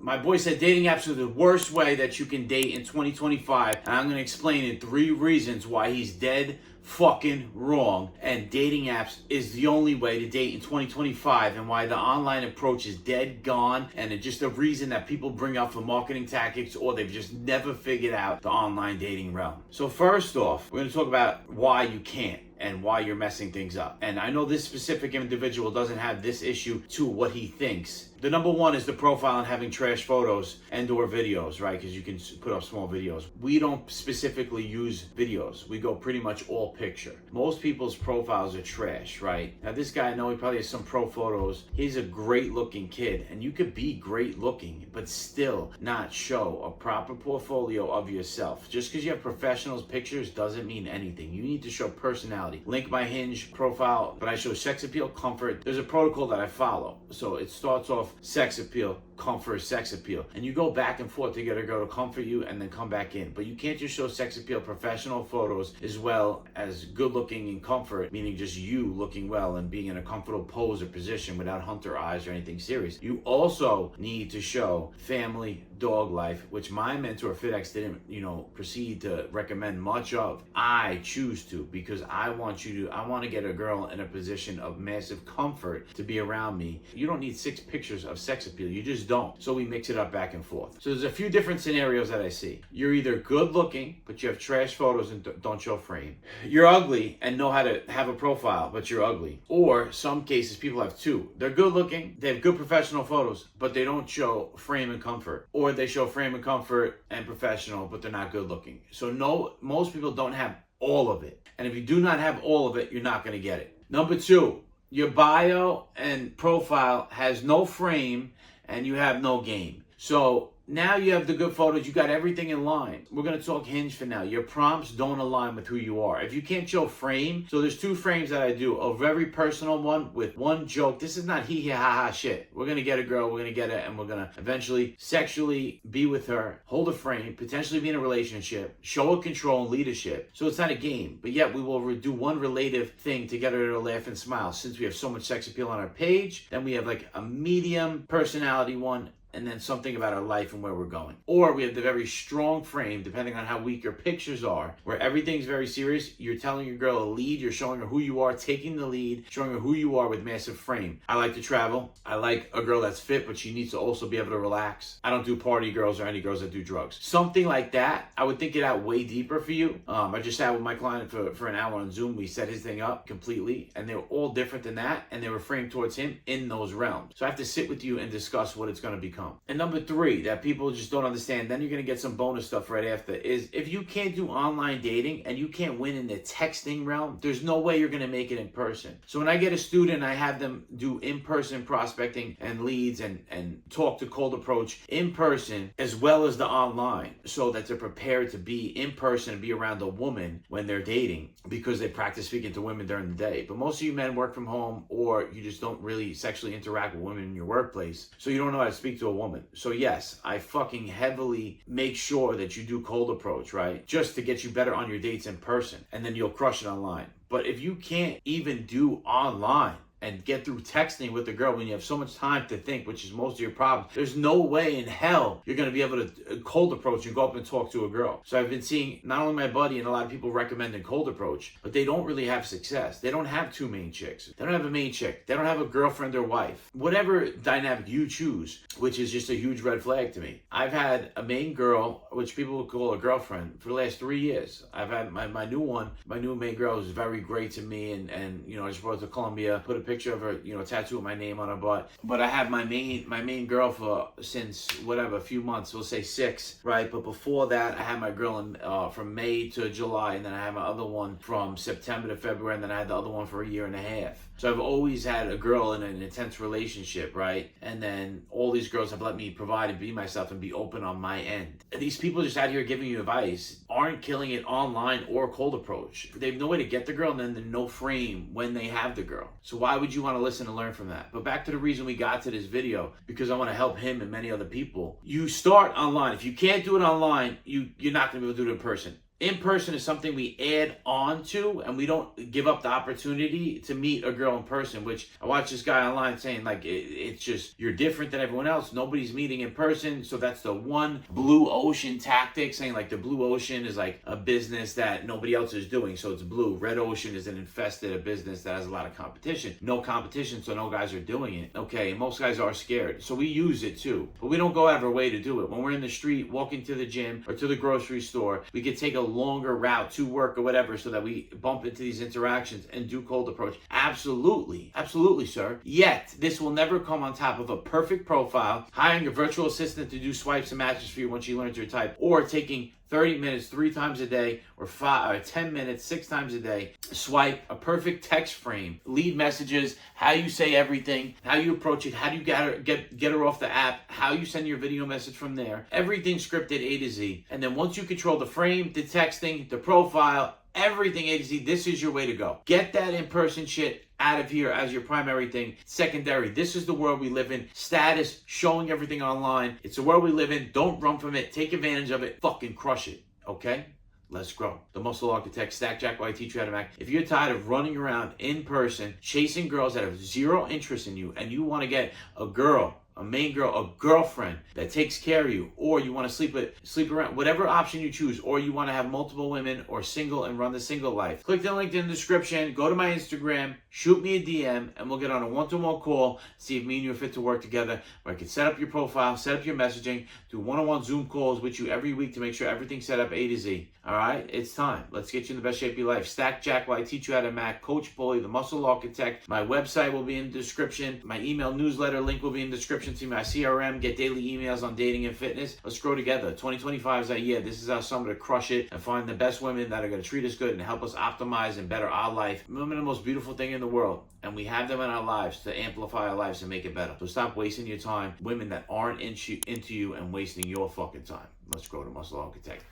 My boy said dating apps are the worst way that you can date in 2025, and I'm going to explain in 3 reasons why he's dead fucking wrong, and dating apps is the only way to date in 2025, and why the online approach is dead gone, and it's just a reason that people bring up for marketing tactics, or they've just never figured out the online dating realm. So first off, we're going to talk about why you can't and why you're messing things up. And I know this specific individual doesn't have this issue to what he thinks. The number one is the profile and having trash photos and or videos, right? Because you can put up small videos. We don't specifically use videos. We go pretty much all picture. Most people's profiles are trash, right? Now this guy, I know he probably has some pro photos. He's a great looking kid, and you could be great looking, but still not show a proper portfolio of yourself. Just because you have professionals pictures doesn't mean anything. You need to show personality. Link my Hinge profile, but I show sex appeal, comfort. There's a protocol that I follow. So it starts off sex appeal, comfort, sex appeal, and you go back and forth to get a girl to comfort you and then come back in. But you can't just show sex appeal, professional photos, as well as good looking and comfort, meaning just you looking well and being in a comfortable pose or position without hunter eyes or anything serious. You also need to show family, dog life, which my mentor FitX didn't, proceed to recommend much of. I choose to, because I want to get a girl in a position of massive comfort to be around me. You don't need 6 pictures of sex appeal. You just don't. So we mix it up back and forth. So there's a few different scenarios that I see. You're either good looking, but you have trash photos and don't show frame. You're ugly and know how to have a profile, but you're ugly. Or some cases, people have 2. They're good looking, they have good professional photos, but they don't show frame and comfort. Or they show frame and comfort and professional, but they're not good looking. So no, most people don't have all of it. And if you do not have all of it, you're not going to get it. Number 2, your bio and profile has no frame and you have no game. So now you have the good photos, you got everything in line. We're going to talk Hinge for now. Your prompts don't align with who you are. If you can't show frame, so there's 2 frames that I do. A very personal one with one joke. This is not hee hee ha ha shit. We're going to get a girl, we're going to get it, and we're going to eventually sexually be with her, hold a frame, potentially be in a relationship, show a control and leadership. So it's not a game, but yet we will do one relative thing to get her to laugh and smile. Since we have so much sex appeal on our page, then we have like a medium personality one, and then something about our life and where we're going. Or we have the very strong frame, depending on how weak your pictures are, where everything's very serious. You're telling your girl a lead, you're showing her who you are, taking the lead, showing her who you are with massive frame. I like to travel. I like a girl that's fit, but she needs to also be able to relax. I don't do party girls or any girls that do drugs. Something like that, I would think it out way deeper for you. I just sat with my client for an hour on Zoom. We set his thing up completely, and they were all different than that, and they were framed towards him in those realms. So I have to sit with you and discuss what it's going to become. And number 3, that people just don't understand, then you're going to get some bonus stuff right after, is if you can't do online dating and you can't win in the texting realm, there's no way you're going to make it in person. So when I get a student, I have them do in-person prospecting and leads and talk to cold approach in person as well as the online, so that they're prepared to be in person and be around a woman when they're dating, because they practice speaking to women during the day. But most of you men work from home, or you just don't really sexually interact with women in your workplace, so you don't know how to speak to a woman. So yes, I fucking heavily make sure that you do cold approach, right? Just to get you better on your dates in person, and then you'll crush it online. But if you can't even do online and get through texting with the girl when you have so much time to think, which is most of your problems, there's no way in hell you're going to be able to cold approach and go up and talk to a girl. So I've been seeing not only my buddy and a lot of people recommending cold approach, but they don't really have success. They don't have 2 main chicks. They don't have a main chick. They don't have a girlfriend or wife. Whatever dynamic you choose, which is just a huge red flag to me. I've had a main girl, which people would call a girlfriend, for the last 3 years. I've had my new main girl is very great to me, and I just brought her to Colombia, put a picture of her, tattoo with my name on her butt. But I have my main girl for since a few months, we'll say 6, right? But before that, I had my girl from May to July, and then I had my other one from September to February, and then I had the other one for a year and a half. So I've always had a girl in an intense relationship, right? And then all these girls have let me provide and be myself and be open on my end. These people just out here giving you advice aren't killing it online or cold approach. They have no way to get the girl, and then there's no frame when they have the girl. So why would you want to listen and learn from that? But back to the reason we got to this video, because I want to help him and many other people. You start online. If you can't do it online, you're not going to be able to do it in person. In person is something we add on to, and we don't give up the opportunity to meet a girl in person, which I watched this guy online saying, like, it's just, you're different than everyone else. Nobody's meeting in person. So that's the one blue ocean tactic, saying like the blue ocean is like a business that nobody else is doing. So it's blue. Red ocean is an infested a business that has a lot of competition. No competition, so no guys are doing it. Okay, and most guys are scared. So we use it too. But we don't go out of our way to do it. When we're in the street, walking to the gym or to the grocery store, we could take a longer route to work or whatever so that we bump into these interactions and do cold approach. Absolutely. Absolutely, sir. Yet, this will never come on top of a perfect profile, hiring a virtual assistant to do swipes and matches for you once she learns your type, or taking 30 minutes 3 times a day, or 10 minutes 6 times a day. Swipe, a perfect text frame, lead messages, how you say everything, how you approach it, how do you get her off the app, how you send your video message from there. Everything scripted A to Z. And then once you control the frame, the texting, the profile, everything A to Z, this is your way to go. Get that in-person shit out of here as your primary thing. Secondary, this is the world we live in. Status, showing everything online. It's the world we live in. Don't run from it. Take advantage of it. Fucking crush it. Okay? Let's grow. The Muscle Architect, Stack Jack, while I teach you how to Mac. If you're tired of running around in person, chasing girls that have zero interest in you, and you want to get a girl, a main girl, a girlfriend that takes care of you, or you want to sleep around, whatever option you choose, or you want to have multiple women or single and run the single life, click the link in the description, go to my Instagram, shoot me a DM, and we'll get on a one-to-one call, see if me and you are fit to work together, where I can set up your profile, set up your messaging, do one-on-one Zoom calls with you every week to make sure everything's set up A to Z. All right, it's time. Let's get you in the best shape of your life. Stack Jack, while I teach you how to Mac, Coach Bully, the Muscle Architect. My website will be in the description. My email newsletter link will be in the description. To my CRM, get daily emails on dating and fitness. Let's grow together. 2025 is our year. This is our summer to crush it and find the best women that are going to treat us good and help us optimize and better our life. Women are the most beautiful thing in the world, and we have them in our lives to amplify our lives and make it better. So stop wasting your time. Women that aren't into you and wasting your fucking time. Let's grow the Muscle Architect.